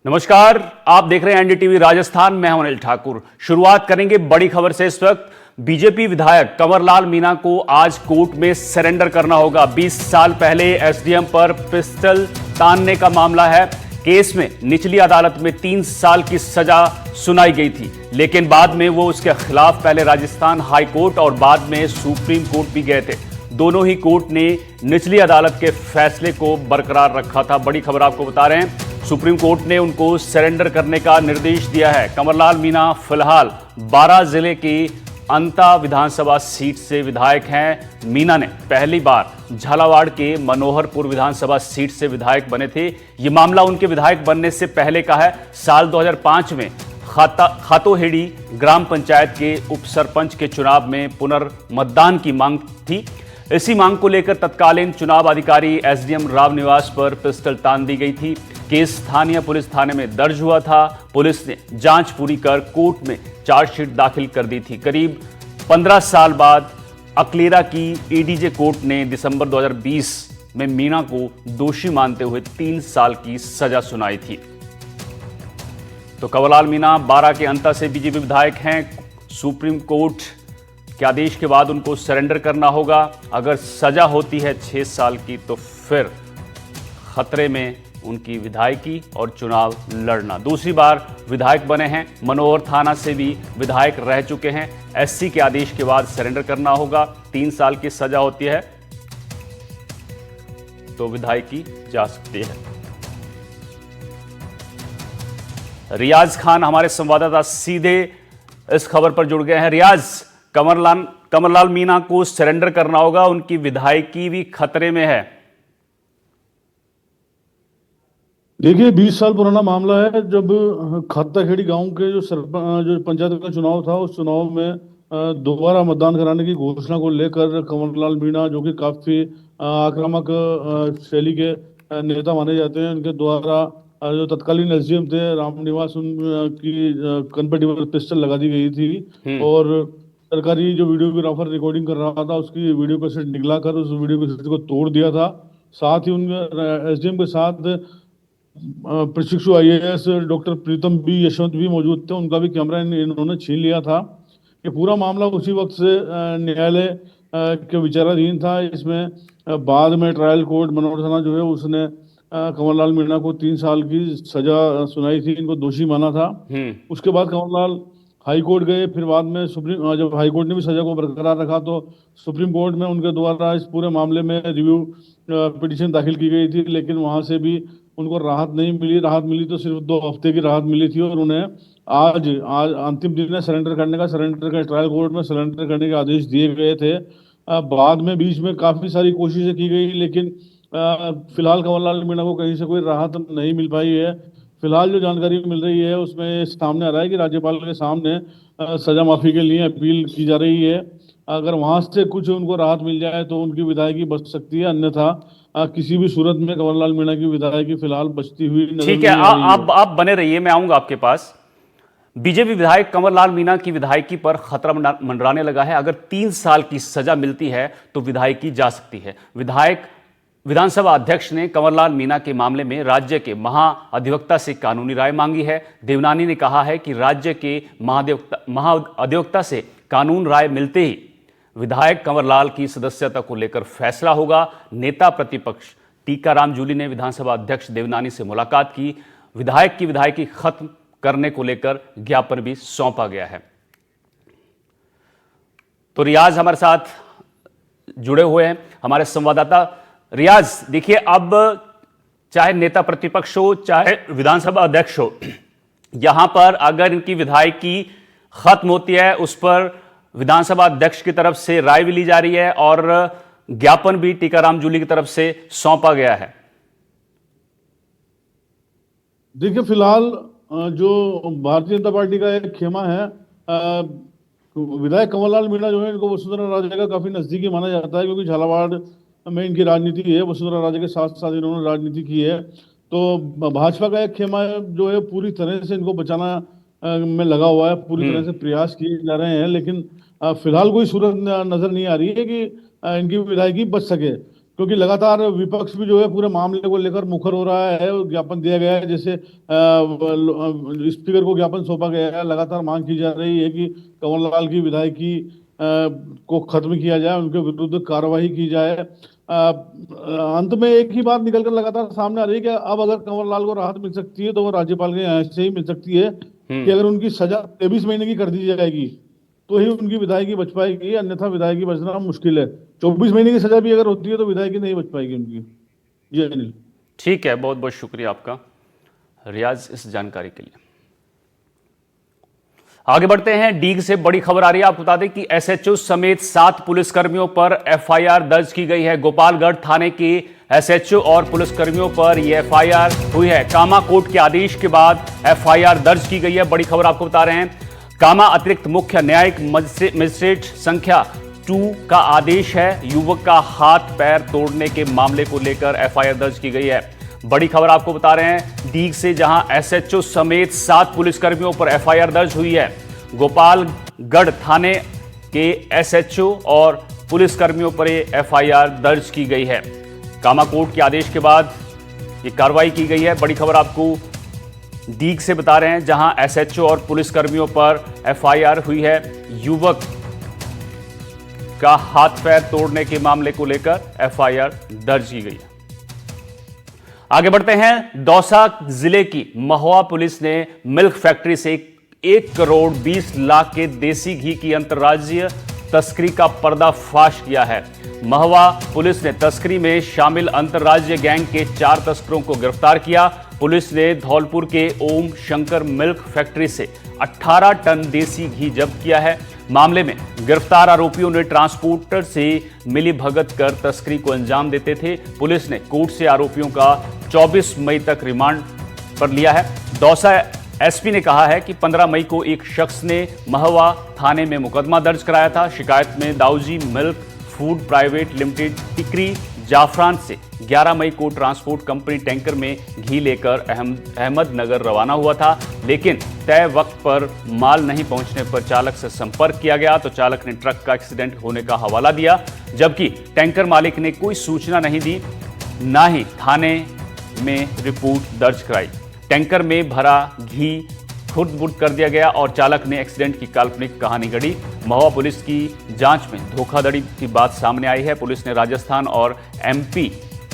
नमस्कार, आप देख रहे हैं एनडीटीवी राजस्थान। मैं हूं अनिल ठाकुर। शुरुआत करेंगे बड़ी खबर से। इस वक्त बीजेपी विधायक कंवरलाल मीणा को आज कोर्ट में सरेंडर करना होगा। 20 साल पहले एसडीएम पर पिस्टल तानने का मामला है। केस में निचली अदालत में 3 साल की सजा सुनाई गई थी, लेकिन बाद में वो उसके खिलाफ पहले राजस्थान हाई कोर्ट और बाद में सुप्रीम कोर्ट भी गए थे। दोनों ही कोर्ट ने निचली अदालत के फैसले को बरकरार रखा था। बड़ी खबर आपको बता रहे हैं, सुप्रीम कोर्ट ने उनको सरेंडर करने का निर्देश दिया है। कंवरलाल मीणा फिलहाल बारां जिले की अंता विधानसभा सीट से विधायक हैं। मीणा ने पहली बार झालावाड़ के मनोहरपुर विधानसभा सीट से विधायक बने थे। यह मामला उनके विधायक बनने से पहले का है। साल 2005 में खातोहेड़ी ग्राम पंचायत के उपसरपंच के चुनाव में पुनर्मतदान की मांग थी। इसी मांग को लेकर तत्कालीन चुनाव अधिकारी एसडीएम राव निवास पर पिस्टल तान दी गई थी। केस स्थानीय पुलिस थाने में दर्ज हुआ था। पुलिस ने जांच पूरी कर कोर्ट में चार्जशीट दाखिल कर दी थी। करीब 15 साल बाद अकलेरा की एडीजे कोर्ट ने दिसंबर 2020 में मीणा को दोषी मानते हुए 3 साल की सजा सुनाई थी। तो कंवरलाल मीणा बारां के अंता से बीजेपी विधायक हैं। सुप्रीम कोर्ट के आदेश के बाद उनको सरेंडर करना होगा। अगर सजा होती है 6 साल की तो फिर खतरे में उनकी विधायकी और चुनाव लड़ना। दूसरी बार विधायक बने हैं, मनोहर थाना से भी विधायक रह चुके हैं। एससी के आदेश के बाद सरेंडर करना होगा। 3 साल की सजा होती है तो विधायकी जा सकती है। रियाज खान हमारे संवाददाता सीधे इस खबर पर जुड़ गए हैं। रियाज, कंवरलाल मीणा को सरेंडर करना होगा, उनकी विधायकी भी खतरे में है। देखिए, 20 साल पुराना मामला है। जब खाताखेड़ी गांव के जो पंचायत का चुनाव था, उस चुनाव में दोबारा मतदान कराने की घोषणा को लेकर कंवरलाल मीणा, जो कि काफी आक्रामक शैली के नेता माने जाते हैं, उनके द्वारा जो तत्कालीन एसडीएम थे राम निवास, उनकी कन्वर्टिबल पिस्टल लगा दी गई थी। और सरकारी जो वीडियोग्राफर रिकॉर्डिंग कर रहा था, उसकी वीडियो कैसेट निकला कर उस वीडियो कैसेट को तोड़ दिया था। साथ ही उनके एसडीएम के साथ प्रशिक्षु आईएएस डॉक्टर प्रीतम बी यशवंत भी मौजूद थे। उनका भी कैमरा इन्होंने छीन लिया था। ये पूरा मामला उसी वक्त से न्यायालय के विचाराधीन था। इसमें बाद में ट्रायल कोर्ट मनोहर थाना जो है उसने कंवरलाल मीणा को 3 साल की सजा सुनाई थी, इनको दोषी माना था। उसके बाद कंवरलाल हाई कोर्ट गए। फिर बाद में जब हाई कोर्ट ने भी सजा को बरकरार रखा तो सुप्रीम कोर्ट में उनके द्वारा इस पूरे मामले में रिव्यू पिटीशन दाखिल की गई थी, लेकिन वहां से भी उनको राहत नहीं मिली। राहत मिली तो सिर्फ 2 हफ्ते की राहत मिली थी और उन्हें आज अंतिम दिन में सरेंडर के ट्रायल कोर्ट में सरेंडर करने के आदेश दिए गए थे। बाद में बीच में काफी सारी कोशिशें की गई, लेकिन फिलहाल कंवरलाल मीणा को कहीं से कोई राहत नहीं मिल पाई है। फिलहाल जो जानकारी मिल रही है उसमें सामने आ रहा है कि राज्यपाल के सामने सजा माफी के लिए अपील की जा रही है। अगर वहां से कुछ उनको राहत मिल जाए तो उनकी विधायकी बच सकती है, अन्यथा किसी भी सूरत में कंवरलाल मीणा की विधायकी फिलहाल बचती हुई नजर ठीक है, नहीं आ रही है। आप बने रहिए, मैं आऊंगा आपके पास। बीजेपी विधायक कंवरलाल मीणा की विधायकी पर खतरा मंडराने लगा है। अगर 3 साल की सजा मिलती है तो विधायकी जा सकती है। विधानसभा अध्यक्ष ने कंवरलाल मीणा के मामले में राज्य के महाअधिवक्ता से कानूनी राय मांगी है। देवनानी ने कहा है कि राज्य के महाअधिवक्ता से कानून राय मिलते ही विधायक कंवरलाल की सदस्यता को लेकर फैसला होगा। नेता प्रतिपक्ष टीकाराम जूली ने विधानसभा अध्यक्ष देवनानी से मुलाकात की। विधायक की विधायकी खत्म करने को लेकर ज्ञापन भी सौंपा गया है। तो रियाज हमारे साथ जुड़े हुए हैं, हमारे संवाददाता। रियाज, देखिए, अब चाहे नेता प्रतिपक्ष हो चाहे विधानसभा अध्यक्ष हो, यहां पर अगर इनकी विधायकी खत्म होती है, उस पर विधानसभा अध्यक्ष की तरफ से राय भी ली जा रही है और ज्ञापन भी टीकाराम जूली की तरफ से सौंपा गया है। देखिए, फिलहाल जो भारतीय जनता पार्टी का एक खेमा है, विधायक कंवरलाल मीणा जो है इनको वसुंधरा राजे का काफी नजदीकी माना जाता है, क्योंकि झालावाड़ में इनकी राजनीति है। वसुंधरा राजे के साथ साथ इन्होंने राजनीति की है। तो भाजपा का एक खेमा जो है पूरी तरह से इनको बचाना में लगा हुआ है, पूरी तरह से प्रयास किए जा रहे हैं, लेकिन फिलहाल कोई सूरत नजर नहीं आ रही है कि इनकी विधायकी बच सके। क्योंकि लगातार विपक्ष भी जो है पूरे मामले को लेकर मुखर हो रहा है। ज्ञापन दिया गया है, जैसे स्पीकर को ज्ञापन सौंपा गया है। लगातार मांग की जा रही है कि कंवरलाल की विधायकी को खत्म किया जाए, उनके विरुद्ध कार्रवाई की जाए। अंत में एक ही बात निकलकर लगातार सामने आ रही है कि अब अगर कंवरलाल को राहत मिल सकती है तो वो राज्यपाल के यहाँ से ही मिल सकती है कि हम्म। अगर उनकी सजा 23 महीने की कर दी जाएगी तो ही उनकी विधायकी बच पाएगी, अन्यथा विधायकी बचना मुश्किल है। 24 महीने की सजा भी अगर होती है तो विधायकी नहीं बच पाएगी उनकी। जी अनिल। ठीक है, बहुत बहुत शुक्रिया आपका रियाज इस जानकारी के लिए। आगे बढ़ते हैं। डीग से बड़ी खबर आ रही है। आपको बता दें कि एसएचओ समेत 7 पुलिसकर्मियों पर एफआईआर दर्ज की गई है। गोपालगढ़ थाने के एसएचओ और पुलिसकर्मियों पर यह एफआईआर हुई है। कामा कोर्ट के आदेश के बाद एफआईआर दर्ज की गई है। बड़ी खबर आपको बता रहे हैं। कामा अतिरिक्त मुख्य न्यायिक मजिस्ट्रेट संख्या 2 का आदेश है। युवक का हाथ पैर तोड़ने के मामले को लेकर एफआईआर दर्ज की गई है। बड़ी खबर आपको बता रहे हैं डीग से, जहां एसएचओ समेत 7 पुलिसकर्मियों पर एफआईआर दर्ज हुई है। गोपालगढ़ थाने के एसएचओ और पुलिसकर्मियों पर एफआईआर दर्ज की गई है। कामा कोर्ट के आदेश के बाद यह कार्रवाई की गई है। बड़ी खबर आपको डीग से बता रहे हैं, जहां एसएचओ और पुलिसकर्मियों पर एफआईआर हुई है। युवक का हाथ पैर तोड़ने के मामले को लेकर एफआईआर दर्ज की गई है। आगे बढ़ते हैं। दौसा जिले की महुआ पुलिस ने मिल्क फैक्ट्री से 1 करोड़ 20 लाख के देसी घी की अंतर्राज्यीय तस्करी का पर्दाफाश किया है। महुआ पुलिस ने तस्करी में शामिल अंतर्राज्यीय गैंग के 4 तस्करों को गिरफ्तार किया। पुलिस ने धौलपुर के ओम शंकर मिल्क फैक्ट्री से 18 टन देसी घी जब्त किया है। मामले में गिरफ्तार आरोपियों ने ट्रांसपोर्टर से मिली भगत कर तस्करी को अंजाम देते थे। पुलिस ने कोर्ट से आरोपियों का 24 मई तक रिमांड पर लिया है। दौसा एसपी ने कहा है कि 15 मई को एक शख्स ने महुआ थाने में मुकदमा दर्ज कराया था। शिकायत में Dauji milk food private limited Tikri Jafran से 11 मई को ट्रांसपोर्ट कंपनी टैंकर में घी लेकर अहमदनगर रवाना हुआ था, लेकिन तय वक्त पर माल नहीं पहुंचने पर चालक से संपर्क किया गया तो चालक ने ट्रक का एक्सीडेंट होने का हवाला दिया, जबकि टैंकर मालिक ने कोई सूचना नहीं दी, ना ही थाने में रिपोर्ट दर्ज कराई। टैंकर में भरा घी खुर्द-बुर्द कर दिया गया और चालक ने एक्सीडेंट की काल्पनिक कहानी गढ़ी। महुआ पुलिस की जांच में धोखाधड़ी की बात सामने आई है। पुलिस ने राजस्थान और एमपी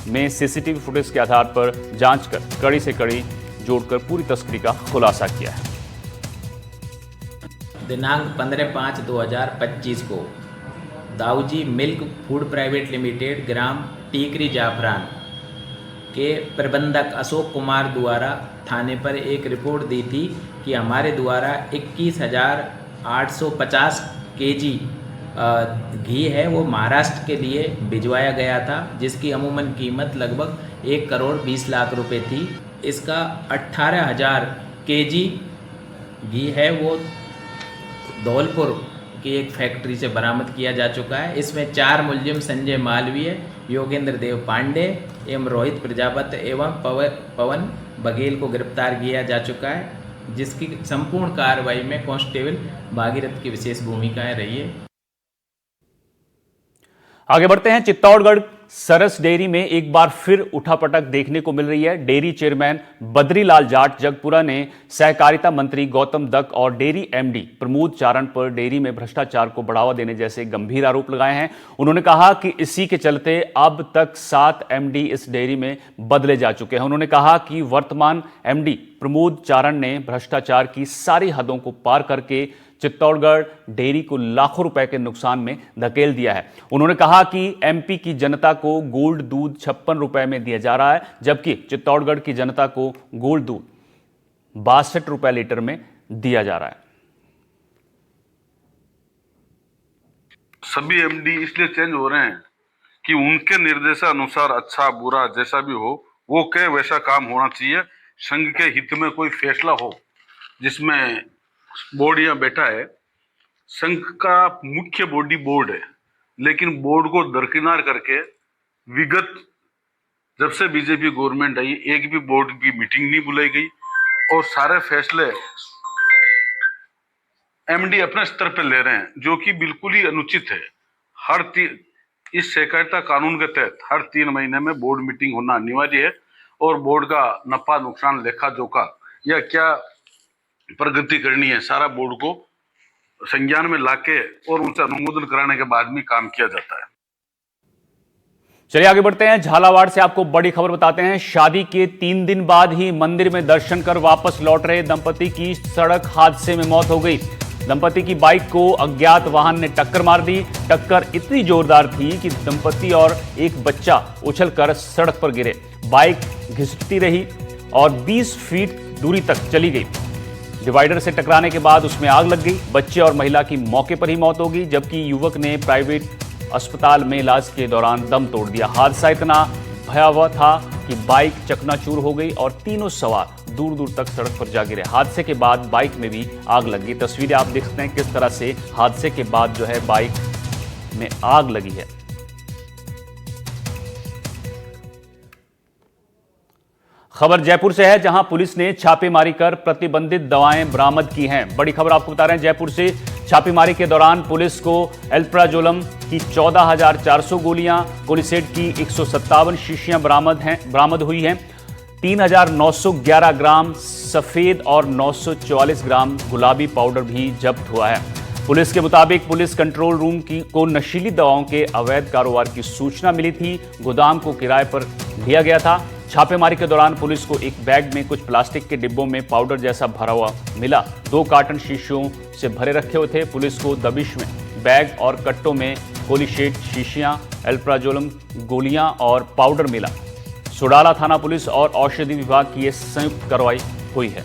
में सीसीटीवी फुटेज के आधार पर जांच कर कड़ी से कड़ी जोड़कर पूरी तस्करी का खुलासा किया है। दिनांक 15/5/2025 को Dauji milk food private limited ग्राम टीकरी जाफरान के प्रबंधक अशोक कुमार द्वारा थाने पर एक रिपोर्ट दी थी कि हमारे द्वारा 21,850 केजी घी है वो महाराष्ट्र के लिए भिजवाया गया था, जिसकी अमूमन कीमत लगभग 1 करोड़ 20 लाख रुपए थी। इसका 18,000 केजी घी है वो धौलपुर की एक फैक्ट्री से बरामद किया जा चुका है। इसमें 4 मुलजिम संजय मालवीय, योगेंद्र देव पांडे एवं रोहित प्रजापति एवं पवन बघेल को गिरफ्तार किया जा चुका है, जिसकी संपूर्ण कार्रवाई में कांस्टेबल भागीरथ की विशेष भूमिका रही है। आगे बढ़ते हैं। चित्तौड़गढ़ सरस डेयरी में एक बार फिर उठापटक देखने को मिल रही है। डेयरी चेयरमैन बद्रीलाल जाट जगपुरा ने सहकारिता मंत्री गौतम दत्त और डेयरी एमडी प्रमोद चारण पर डेयरी में भ्रष्टाचार को बढ़ावा देने जैसे गंभीर आरोप लगाए हैं। उन्होंने कहा कि इसी के चलते अब तक 7 एमडी इस डेयरी में बदले जा चुके हैं। उन्होंने कहा कि वर्तमान एमडी प्रमोद चारण ने भ्रष्टाचार की सारी हदों को पार करके चित्तौड़गढ़ डेयरी को लाखों रुपए के नुकसान में धकेल दिया है। उन्होंने कहा कि एमपी की जनता को गोल्ड दूध 56 रुपए में दिया जा रहा है, जबकि चित्तौड़गढ़ की जनता को गोल्ड दूध 62 रुपए लीटर में दिया जा रहा है। सभी एमडी इसलिए चेंज हो रहे हैं कि उनके निर्देशानुसार अच्छा बुरा जैसा भी हो वो कहे वैसा काम होना चाहिए। संघ के हित में कोई फैसला हो जिसमें बोर्ड यहाँ बैठा है। संघ का मुख्य बॉडी बोर्ड है, लेकिन बोर्ड को दरकिनार करके विगत जब से बीजेपी गवर्नमेंट आई एक भी बोर्ड की मीटिंग नहीं बुलाई गई और सारे फैसले एमडी अपने स्तर पर ले रहे हैं, जो कि बिल्कुल ही अनुचित है। इस सहकारिता कानून के तहत हर 3 महीने में बोर्ड मीटिंग होना अनिवार्य है और बोर्ड का नफा नुकसान लेखा जोखा या क्या प्रगति करनी है सारा बोर्ड को संज्ञान में लाके और उनसे अनुमोदन कराने के बाद में काम किया जाता है। चलिए आगे बढ़ते हैं। झालावाड़ से आपको बड़ी खबर बताते हैं। शादी के 3 दिन बाद ही मंदिर में दर्शन कर वापस लौट रहे दंपति की सड़क हादसे में मौत हो गई। दंपति की बाइक को अज्ञात वाहन ने टक्कर मार दी। टक्कर इतनी जोरदार थी कि दंपति और एक बच्चा उछलकर सड़क पर गिरे। बाइक घिसटती रही और 20 फीट दूरी तक चली गई। डिवाइडर से टकराने के बाद उसमें आग लग गई। बच्चे और महिला की मौके पर ही मौत हो गई, जबकि युवक ने प्राइवेट अस्पताल में इलाज के दौरान दम तोड़ दिया। हादसा इतना भयावह था कि बाइक चकनाचूर हो गई और तीनों सवार दूर दूर तक सड़क पर जा गिरे। हादसे के बाद बाइक में भी आग लग गई। तस्वीरें आप देख सकते हैं किस तरह से हादसे के बाद जो है बाइक में आग लगी है। खबर जयपुर से है, जहां पुलिस ने छापेमारी कर प्रतिबंधित दवाएं बरामद की हैं। बड़ी खबर आपको बता रहे हैं जयपुर से। छापेमारी के दौरान पुलिस को एल्प्राजोलम की 14,400 गोलियां, कोलिसेट की 157 शीशियां बरामद हुई हैं। 3,911 ग्राम सफेद और 944 ग्राम गुलाबी पाउडर भी जब्त हुआ है। पुलिस के मुताबिक पुलिस कंट्रोल रूम को नशीली दवाओं के अवैध कारोबार की सूचना मिली थी। गोदाम को किराए पर दिया गया था। छापेमारी के दौरान पुलिस को एक बैग में कुछ प्लास्टिक के डिब्बों में पाउडर जैसा भरा हुआ मिला। 2 कार्टन शीशियों से भरे रखे हुए थे। पुलिस को दबिश में बैग और कट्टों में कोलिशेट शीशियां, एल्प्राजोलम गोलियां और पाउडर मिला। सोडाला थाना पुलिस और औषधि विभाग की यह संयुक्त कार्रवाई हुई है।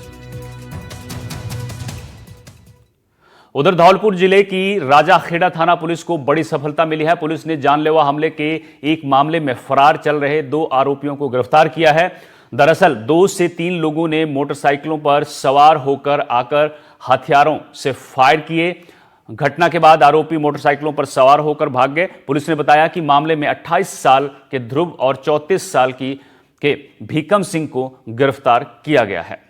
उधर धौलपुर जिले की राजाखेड़ा थाना पुलिस को बड़ी सफलता मिली है। पुलिस ने जानलेवा हमले के एक मामले में फरार चल रहे 2 आरोपियों को गिरफ्तार किया है। दरअसल 2 से 3 लोगों ने मोटरसाइकिलों पर सवार होकर आकर हथियारों से फायर किए। घटना के बाद आरोपी मोटरसाइकिलों पर सवार होकर भाग गए। पुलिस ने बताया कि मामले में 28 साल के ध्रुव और 34 साल के भीकम सिंह को गिरफ्तार किया गया है।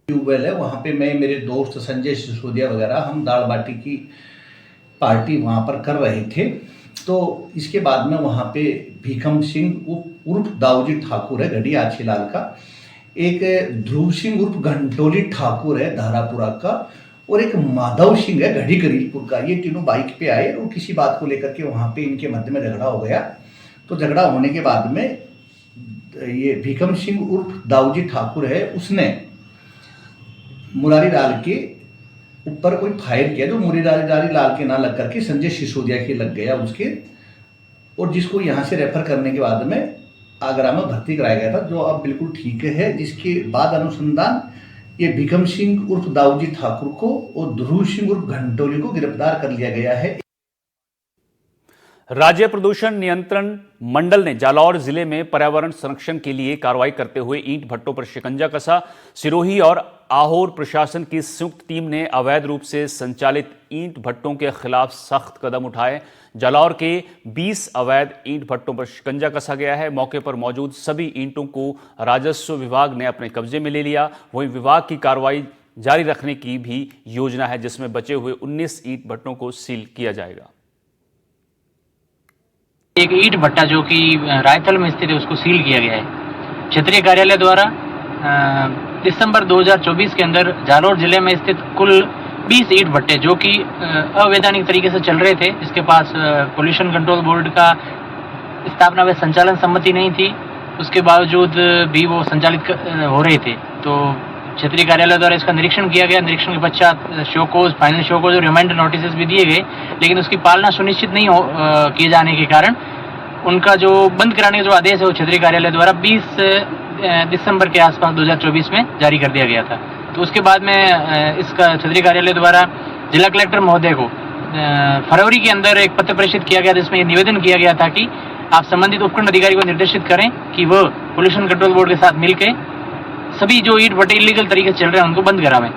ट्यूबवेल है, वहाँ पे मैं मेरे दोस्त संजय सिसोदिया वगैरह हम दाल बाटी की पार्टी वहाँ पर कर रहे थे। तो इसके बाद में वहाँ पे भीकम सिंह उर्फ दाऊजी ठाकुर है घड़ी आछीलाल का, एक ध्रुव सिंह उर्फ घंटोली ठाकुर है धारापुरा का, और एक माधव सिंह है घड़ी करीबपुर का। ये तीनों बाइक पे आए और किसी बात को लेकर के वहाँ पे इनके मध्य में झगड़ा हो गया। तो झगड़ा होने के बाद में ये भीकम सिंह उर्फ दाऊजी ठाकुर है, उसने मुरारी लाल के ऊपर कोई फायर किया जो मुरारी लाल के ना लग करके संजय सिसोदिया के लग गया उसके, और जिसको यहाँ से रेफर करने के बाद में आगरा में भर्ती कराया गया था, जो अब बिल्कुल ठीक है। जिसके बाद अनुसंधान ये भीकम सिंह उर्फ दाऊजी ठाकुर को और ध्रुव सिंह उर्फ घंटोली को गिरफ्तार कर लिया गया है। राज्य प्रदूषण नियंत्रण मंडल ने जालौर जिले में पर्यावरण संरक्षण के लिए कार्रवाई करते हुए ईंट भट्टों पर शिकंजा कसा। सिरोही और आहोर प्रशासन की संयुक्त टीम ने अवैध रूप से संचालित ईंट भट्टों के खिलाफ सख्त कदम उठाए। जालौर के 20 अवैध ईंट भट्टों पर शिकंजा कसा गया है। मौके पर मौजूद सभी ईंटों को राजस्व विभाग ने अपने कब्जे में ले लिया। वहीं विभाग की कार्रवाई जारी रखने की भी योजना है, जिसमें बचे हुए 19 ईंट भट्टों को सील किया जाएगा। एक ईंट भट्टा जो कि रायतल में स्थित है उसको सील किया गया है। क्षेत्रीय कार्यालय द्वारा दिसंबर 2024 के अंदर जालौर जिले में स्थित कुल 20 ईंट भट्टे जो कि अवैधानिक तरीके से चल रहे थे, जिसके पास पोल्यूशन कंट्रोल बोर्ड का स्थापना व संचालन सम्मति नहीं थी, उसके बावजूद भी वो संचालित हो रहे थे। तो क्षेत्रीय कार्यालय द्वारा इसका निरीक्षण किया गया। निरीक्षण के पश्चात शोकोज, फाइनल शोकोज और रिमाइंडर नोटिस भी दिए गए, लेकिन उसकी पालना सुनिश्चित नहीं किए जाने के कारण उनका जो बंद कराने का जो आदेश है वो क्षेत्रीय कार्यालय द्वारा 20 दिसंबर के आसपास 2024 में जारी कर दिया गया था। तो उसके बाद में इसका क्षेत्रीय कार्यालय द्वारा जिला कलेक्टर महोदय को फरवरी के अंदर एक पत्र प्रेषित किया गया, जिसमें ये निवेदन किया गया था कि आप संबंधित उपखंड अधिकारी को निर्देशित करें कि वह पोल्यूशन कंट्रोल बोर्ड के साथ मिलकर सभी जो ईंट भट्टे इलीगल तरीके से चल रहे हैं उनको बंद करावें।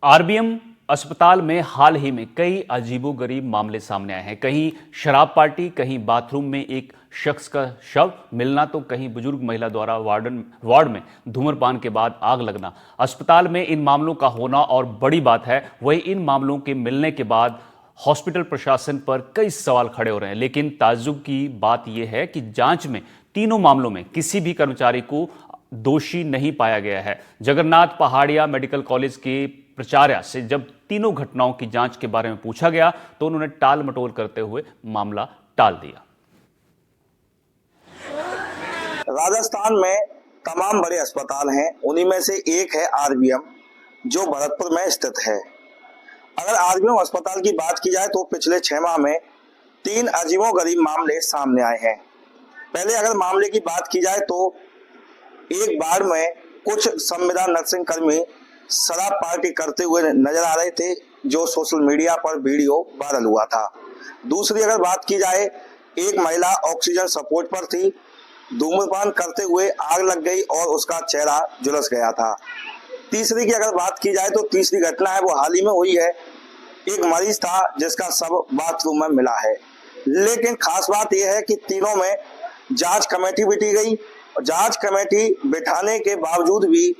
आरबीएम अस्पताल में हाल ही में कई अजीबोगरीब मामले सामने आए हैं। कहीं शराब पार्टी, कहीं बाथरूम में एक शख्स का शव मिलना, तो कहीं बुजुर्ग महिला द्वारा वार्ड में धूम्रपान के बाद आग लगना। अस्पताल में इन मामलों का होना और बड़ी बात है, वही इन मामलों के मिलने के बाद हॉस्पिटल प्रशासन पर कई सवाल खड़े हो रहे हैं। लेकिन ताज्जुब की बात यह है कि जांच में तीनों मामलों में किसी भी कर्मचारी को दोषी नहीं पाया गया है। जगन्नाथ पहाड़िया मेडिकल कॉलेज के प्राचार्य से जब तीनों घटनाओं की जांच के बारे में पूछा गया तो उन्होंने टाल मटोल करते हुए मामला टाल दिया। राजस्थान में तमाम बड़े अस्पताल हैं, उन्हीं में से एक है आरबीएम, जो भरतपुर में स्थित है। अगर आरबीएम अस्पताल की बात की जाए तो पिछले 6 माह में 3 अजीबोगरीब मामले सामने आए हैं। पहले अगर मामले की बात की जाए तो एक बार में कुछ संविदा नर्सिंग कर्मी शराब पार्टी करते हुए नजर आ रहे थे, जो सोशल मीडिया पर वीडियो वायरल हुआ था। दूसरी अगर बात की जाए, एक महिला ऑक्सीजन सपोर्ट पर थी, धूम्रपान करते हुए आग लग गई और उसका चेहरा झुलस गया था। तीसरी की अगर बात की जाए तो तीसरी घटना है वो हाल ही में हुई है। एक मरीज था जिसका शव बाथरूम में मिला है। लेकिन खास बात यह है कि तीनों में जांच कमेटी बिठी गई। जांच कमेटी बिठाने के बावजूद भी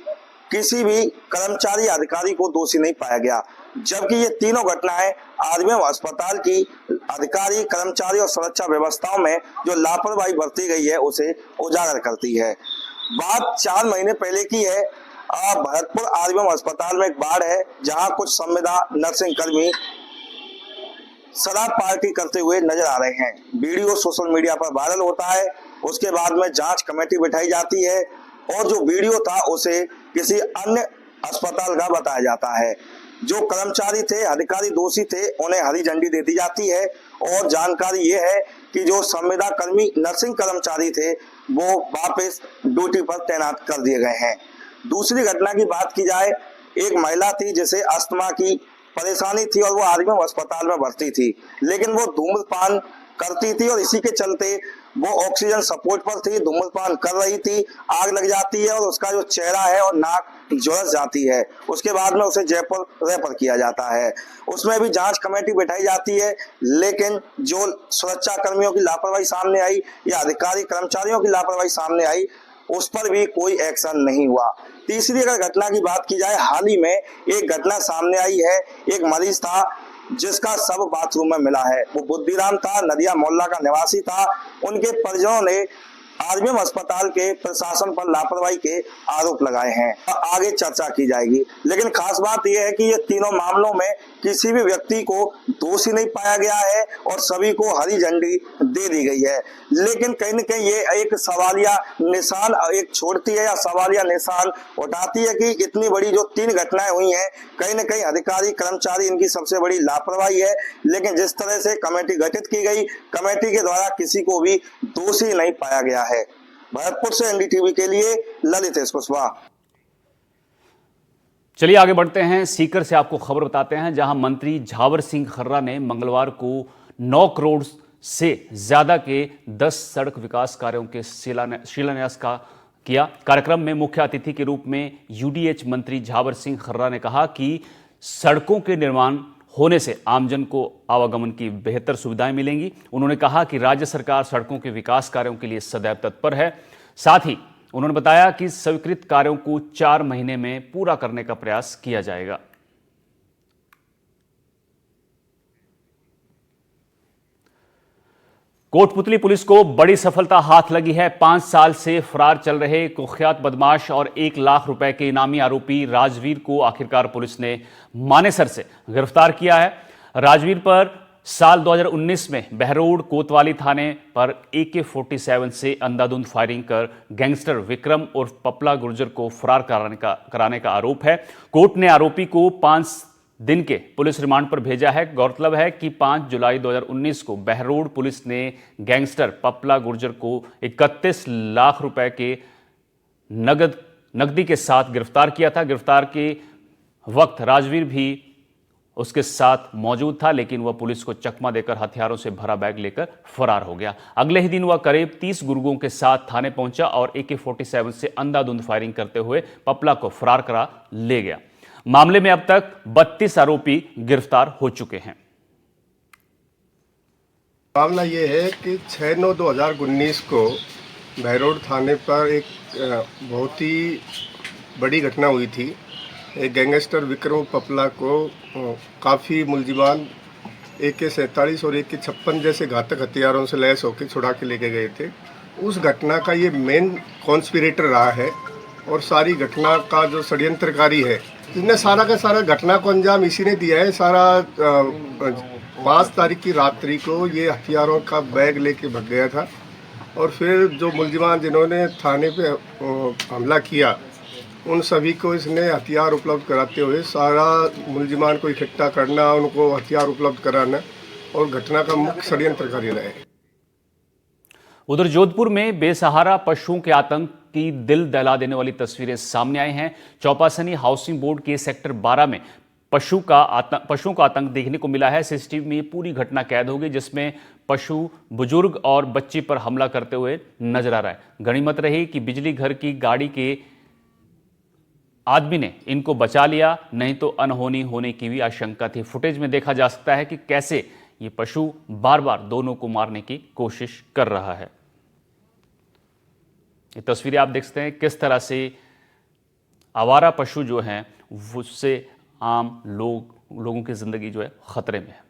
किसी भी कर्मचारी अधिकारी को दोषी नहीं पाया गया, जबकि ये तीनों घटनाएं आरबीएम अस्पताल की अधिकारी, कर्मचारी और सुरक्षा व्यवस्थाओं में जो लापरवाही बरती गई है उसे उजागर करती है। बात 4 महीने पहले की है। भरतपुर आरबीएम अस्पताल में एक वार्ड है जहां कुछ संविदा नर्सिंग कर्मी शराब पार्टी करते हुए नजर आ रहे हैं। वीडियो सोशल मीडिया पर वायरल होता है। उसके बाद में जांच कमेटी बिठाई जाती है और जो वीडियो था उसे किसी अन्य अस्पताल का बताया जाता है। जो कर्मचारी थे, अधिकारी दोषी थे, उन्हें हरी झंडी दे दी जाती है और जानकारी ये है कि जो संविदा कर्मी नर्सिंग कर्मचारी थे वो वापस ड्यूटी पर तैनात कर दिए गए हैं। दूसरी घटना की बात की जाए, एक महिला थी जिसे अस्थमा की परेशानी थी और वो आरबीएम अस्पताल में भर्ती थी, लेकिन वो धूम्रपान करती थी और इसी के चलते वो ऑक्सीजन सपोर्ट पर थी, धूम्रपान कर रही थी, आग लग जाती है और उसका जो चेहरा है और नाक झुलस जाती है। उसके बाद में उसे जयपुर रेफर किया जाता है। उसमें भी जांच कमेटी बिठाई जाती है, लेकिन जो सुरक्षा कर्मियों की लापरवाही सामने आई या अधिकारी कर्मचारियों की लापरवाही सामने आई, उस पर भी कोई एक्शन नहीं हुआ। तीसरी अगर घटना की बात की जाए, हाल ही में एक घटना सामने आई है। एक मरीज था जिसका शव बाथरूम में मिला है। वो बुद्धिराम था, नदिया मोहल्ला का निवासी था। उनके परिजनों ने आरबीएम अस्पताल के प्रशासन पर लापरवाही के आरोप लगाए हैं। आगे चर्चा की जाएगी, लेकिन खास बात यह है कि ये तीनों मामलों में किसी भी व्यक्ति को दोषी नहीं पाया गया है और सभी को हरी झंडी दे दी गई है। लेकिन कहीं न कहीं ये एक सवालिया निशान एक छोड़ती है या सवालिया निशान उठाती है कि इतनी बड़ी जो 3 घटनाएं हुई हैं, कहीं न कहीं अधिकारी कर्मचारी इनकी सबसे बड़ी लापरवाही है। लेकिन जिस तरह से कमेटी गठित की गई, कमेटी के द्वारा किसी को भी दोषी नहीं पाया गया है। भरतपुर से एनडीटीवी के लिए ललितेश कुशवाहा। चलिए आगे बढ़ते हैं। सीकर से आपको खबर बताते हैं, जहां मंत्री झावर सिंह खर्रा ने मंगलवार को 9 करोड़ से ज्यादा के 10 सड़क विकास कार्यों के शिलान्यास किया। कार्यक्रम में मुख्य अतिथि के रूप में यूडीएच मंत्री झावर सिंह खर्रा ने कहा कि सड़कों के निर्माण होने से आमजन को आवागमन की बेहतर सुविधाएं मिलेंगी। उन्होंने कहा कि राज्य सरकार सड़कों के विकास कार्यों के लिए सदैव तत्पर है। साथ ही उन्होंने बताया कि स्वीकृत कार्यों को 4 महीने में पूरा करने का प्रयास किया जाएगा। कोटपुतली पुलिस को बड़ी सफलता हाथ लगी है। 5 साल से फरार चल रहे कुख्यात बदमाश और 1 लाख रुपए के इनामी आरोपी राजवीर को आखिरकार पुलिस ने मानेसर से गिरफ्तार किया है। राजवीर पर साल 2019 में बहरोड कोतवाली थाने पर AK-47 से अंधाधुंध फायरिंग कर गैंगस्टर विक्रम उर्फ पपला गुर्जर को फरार कराने का आरोप है। कोर्ट ने आरोपी को 5 दिन के पुलिस रिमांड पर भेजा है। गौरतलब है कि 5 जुलाई 2019 को बहरोड पुलिस ने गैंगस्टर पपला गुर्जर को 31 लाख रुपए के नकदी के साथ गिरफ्तार किया था। गिरफ्तार के वक्त राजवीर भी उसके साथ मौजूद था, लेकिन वह पुलिस को चकमा देकर हथियारों से भरा बैग लेकर फरार हो गया। अगले ही दिन वह करीब 30 गुर्गों के साथ थाने पहुंचा और AK-47 से अंधाधुंध फायरिंग करते हुए पपला को फरार करा ले गया। मामले में अब तक 32 आरोपी गिरफ्तार हो चुके हैं। मामला ये है कि 6/9/2019 को बहरोड थाने पर एक बहुत ही बड़ी घटना हुई थी। एक गैंगस्टर विक्रम पपला को काफ़ी मुलजिमान AK-47 और AK-56 जैसे घातक हथियारों से लैस होकर छुड़ा के लेके गए थे। उस घटना का ये मेन कॉन्स्पिरेटर रहा है और सारी घटना का जो षड्यंत्रकारी है, इसने सारा का सारा घटना को अंजाम इसी ने दिया है। सारा 5 तारीख की रात्रि को ये हथियारों का बैग लेके भाग गया था और फिर जो मुलजिमान जिन्होंने थाने पे हमला किया उन सभी को इसने हथियार उपलब्ध कराते हुए सारा मुलजिमान को इकट्ठा करना, उनको हथियार उपलब्ध कराना और घटना का मुख्य षड्यंत्रकारी रहे। उधर जोधपुर में बेसहारा पशुओं के आतंक की दिल दहला देने वाली तस्वीरें सामने आई हैं। चौपासनी हाउसिंग बोर्ड के सेक्टर 12 में पशुओं का आतंक देखने को मिला है। सीसीटीवी में ये पूरी घटना कैद हो गई, जिसमें पशु बुजुर्ग और बच्ची पर हमला करते हुए नजर आ रहा है। गनीमत रही कि बिजली घर की गाड़ी के आदमी ने इनको बचा लिया, नहीं तो अनहोनी होने की भी आशंका थी। फुटेज में देखा जा सकता है कि कैसे ये पशु बार बार दोनों को मारने की कोशिश कर रहा है। ये तस्वीरें आप देख सकते हैं किस तरह से आवारा पशु जो हैं उससे आम लोगों की जिंदगी जो है खतरे में है।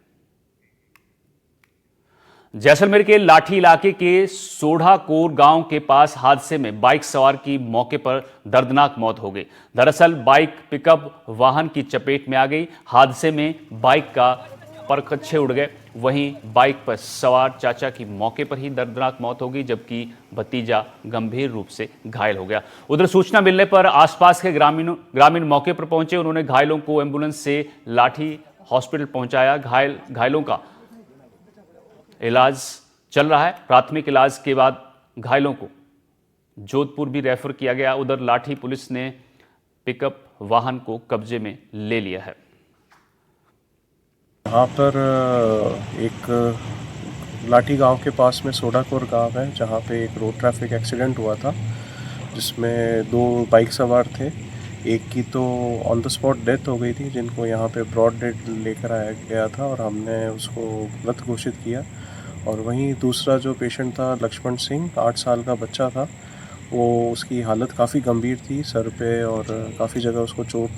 जैसलमेर के लाठी इलाके के सोढ़ाकोर गांव के पास हादसे में बाइक सवार की मौके पर दर्दनाक मौत हो गई। दरअसल बाइक पिकअप वाहन की चपेट में आ गई। हादसे में बाइक का परखच्चे उड़ गए। वहीं बाइक पर सवार चाचा की मौके पर ही दर्दनाक मौत हो गई, जबकि भतीजा गंभीर रूप से घायल हो गया। उधर सूचना मिलने पर आसपास के ग्रामीण मौके पर पहुंचे। उन्होंने घायलों को एम्बुलेंस से लाठी हॉस्पिटल पहुंचाया। घायलों का इलाज चल रहा है। प्राथमिक इलाज के बाद घायलों को जोधपुर भी रेफर किया गया। उधर लाठी पुलिस ने पिकअप वाहन को कब्जे में ले लिया है। यहाँ पर एक लाठी गांव के पास में सोढ़ाकोर गांव है, जहाँ पे एक रोड ट्रैफिक एक्सीडेंट हुआ था, जिसमें 2 बाइक सवार थे। एक की तो ऑन द स्पॉट डेथ हो गई थी, जिनको यहाँ पे ब्रॉड डेड लेकर आया गया था और हमने उसको मृत घोषित किया। और वहीं दूसरा जो पेशेंट था लक्ष्मण सिंह, 8 साल का बच्चा था, वो उसकी हालत काफ़ी गंभीर थी। सर पे और काफ़ी जगह उसको चोट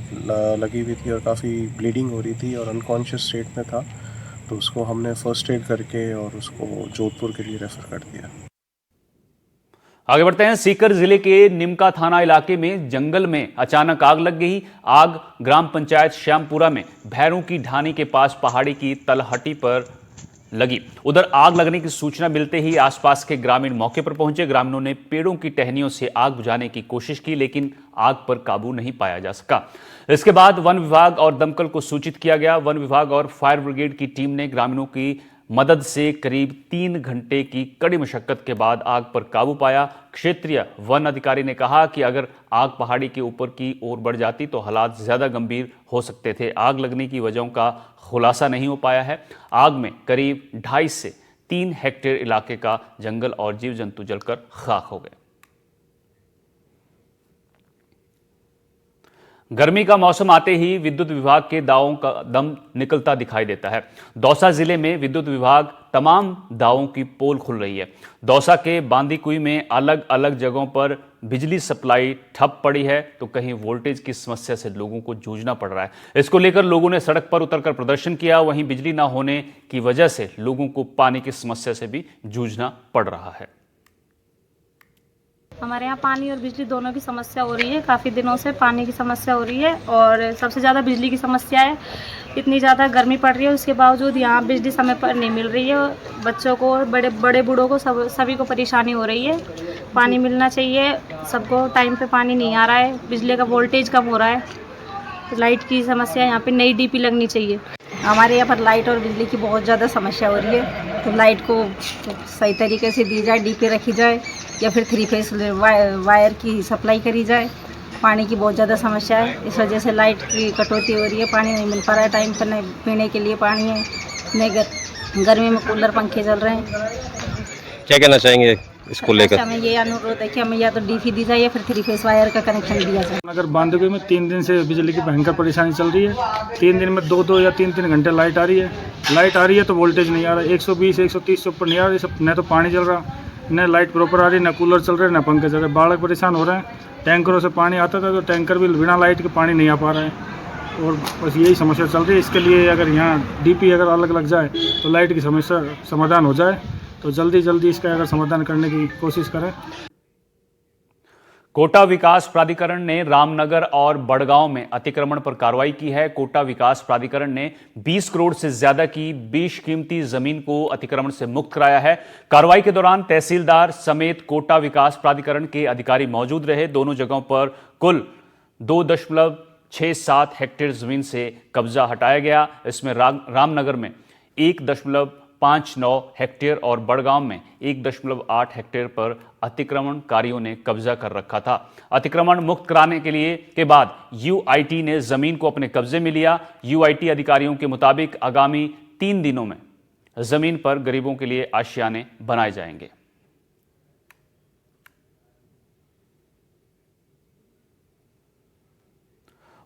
लगी हुई थी और काफ़ी ब्लीडिंग हो रही थी और अनकॉन्शियस स्टेट में था। तो उसको हमने फर्स्ट एड करके और उसको जोधपुर के लिए रेफ़र कर दिया। आगे बढ़ते हैं। सीकर जिले के निमका थाना इलाके में जंगल में अचानक आग लग गई। आग ग्राम पंचायत श्यामपुरा में भैरों की ढानी के पास पहाड़ी की तलहटी पर लगी। उधर आग लगने की सूचना मिलते ही आसपास के ग्रामीण मौके पर पहुंचे। ग्रामीणों ने पेड़ों की टहनियों से आग बुझाने की कोशिश की, लेकिन आग पर काबू नहीं पाया जा सका। इसके बाद वन विभाग और दमकल को सूचित किया गया। वन विभाग और फायर ब्रिगेड की टीम ने ग्रामीणों की मदद से करीब 3 घंटे की कड़ी मशक्कत के बाद आग पर काबू पाया। क्षेत्रीय वन अधिकारी ने कहा कि अगर आग पहाड़ी के ऊपर की ओर बढ़ जाती तो हालात ज्यादा गंभीर हो सकते थे। आग लगने की वजहों का खुलासा नहीं हो पाया है। आग में करीब 2.5 से 3 हेक्टेयर इलाके का जंगल और जीव जंतु जलकर खाक हो गए। गर्मी का मौसम आते ही विद्युत विभाग के दावों का दम निकलता दिखाई देता है। दौसा जिले में विद्युत विभाग तमाम दावों की पोल खुल रही है। दौसा के बांदीकुई में अलग अलग जगहों पर बिजली सप्लाई ठप पड़ी है, तो कहीं वोल्टेज की समस्या से लोगों को जूझना पड़ रहा है। इसको लेकर लोगों ने सड़क पर उतरकर प्रदर्शन किया। वहीं बिजली न होने की वजह से लोगों को पानी की समस्या से भी जूझना पड़ रहा है। हमारे यहाँ पानी और बिजली दोनों की समस्या हो रही है। काफ़ी दिनों से पानी की समस्या हो रही है और सबसे ज़्यादा बिजली की समस्या है। इतनी ज़्यादा गर्मी पड़ रही है, उसके बावजूद यहाँ बिजली समय पर नहीं मिल रही है। बच्चों को, बड़े बूढ़ों को, सभी को परेशानी हो रही है। पानी मिलना चाहिए सबको, टाइम पे पानी नहीं आ रहा है। बिजली का वोल्टेज कम हो रहा है। लाइट की समस्या, यहाँ पे नई डीपी लगनी चाहिए। हमारे यहाँ पर लाइट और बिजली की बहुत ज़्यादा समस्या हो रही है, तो लाइट को सही तरीके से दी जाए, डीपी रखी जाए या फिर 3 फेस वायर की सप्लाई करी जाए। पानी की बहुत ज़्यादा समस्या है, इस वजह से लाइट की कटौती हो रही है। पानी नहीं मिल पा रहा है टाइम पर, नहीं पीने के लिए पानी है, नहीं गर्मी में कूलर पंखे चल रहे हैं। क्या कहना चाहेंगे इसको लेकर? हमें ये अनुरोध है कि हमें या तो डीपी दी जाए या फिर 3 फेस वायर का कनेक्शन दिया जाए। नगर बांधवे में 3 दिन से बिजली की भयंकर परेशानी चल रही है। 3 दिन में 2-2 या 3-3 घंटे लाइट आ रही है। लाइट आ रही है तो वोल्टेज नहीं आ रहा, 120 130 से ऊपर नहीं आ रही। सब न तो पानी चल रहा, न लाइट प्रॉपर आ रही, न कूलर चल रहे, न पंखे चल रहे। बालक परेशान हो रहे हैं। टैंकरों से पानी आता था तो टैंकर भी बिना लाइट के पानी नहीं आ पा रहा है और बस यही समस्या चल रही है। इसके लिए अगर यहाँ डीपी अगर अलग लग जाए तो लाइट की समस्या समाधान हो जाए, तो जल्दी इसका अगर समाधान करने की कोशिश करें। कोटा विकास प्राधिकरण ने रामनगर और बड़गांव में अतिक्रमण पर कार्रवाई की है। कोटा विकास प्राधिकरण ने 20 करोड़ से ज्यादा की बेशकीमती जमीन को अतिक्रमण से मुक्त कराया है। कार्रवाई के दौरान तहसीलदार समेत कोटा विकास प्राधिकरण के अधिकारी मौजूद रहे। दोनों जगहों पर कुल 2.67 हेक्टेयर जमीन से कब्जा हटाया गया। इसमें रामनगर में 1.59 हेक्टेयर और बड़गांव में 1.8 हेक्टेयर पर अतिक्रमणकारियों ने कब्जा कर रखा था। अतिक्रमण मुक्त कराने के बाद यूआईटी ने जमीन को अपने कब्जे में लिया। यूआईटी अधिकारियों के मुताबिक आगामी 3 दिनों में जमीन पर गरीबों के लिए आशियाने बनाए जाएंगे।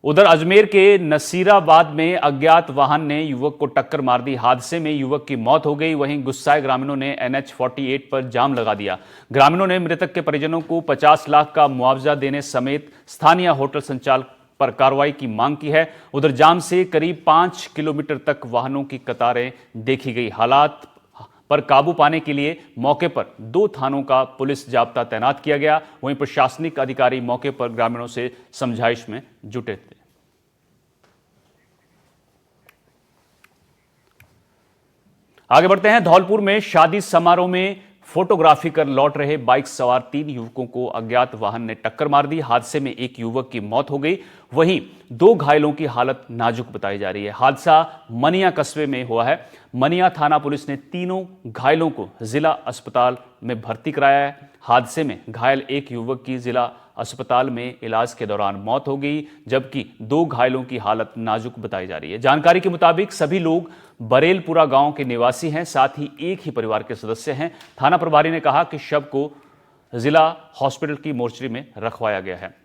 उधर अजमेर के नसीराबाद में अज्ञात वाहन ने युवक को टक्कर मार दी। हादसे में युवक की मौत हो गई। वहीं गुस्साए ग्रामीणों ने NH 48 पर जाम लगा दिया। ग्रामीणों ने मृतक के परिजनों को 50 लाख का मुआवजा देने समेत स्थानीय होटल संचालक पर कार्रवाई की मांग की है। उधर जाम से करीब 5 किलोमीटर तक वाहनों की कतारें देखी गई। हालात पर काबू पाने के लिए मौके पर 2 थानों का पुलिस जाब्ता तैनात किया गया। वहीं प्रशासनिक अधिकारी मौके पर ग्रामीणों से समझाइश में जुटे थे। आगे बढ़ते हैं। धौलपुर में शादी समारोह में फोटोग्राफी कर लौट रहे बाइक सवार 3 युवकों को अज्ञात वाहन ने टक्कर मार दी। हादसे में एक युवक की मौत हो गई, वहीं 2 घायलों की हालत नाजुक बताई जा रही है। हादसा मनिया कस्बे में हुआ है। मनिया थाना पुलिस ने तीनों घायलों को जिला अस्पताल में भर्ती कराया है। हादसे में घायल एक युवक की जिला अस्पताल में इलाज के दौरान मौत हो गई, जबकि 2 घायलों की हालत नाजुक बताई जा रही है। जानकारी के मुताबिक सभी लोग बरेलपुरा गांव के निवासी हैं, साथ ही एक ही परिवार के सदस्य हैं। थाना प्रभारी ने कहा कि शव को जिला हॉस्पिटल की मोर्चरी में रखवाया गया है।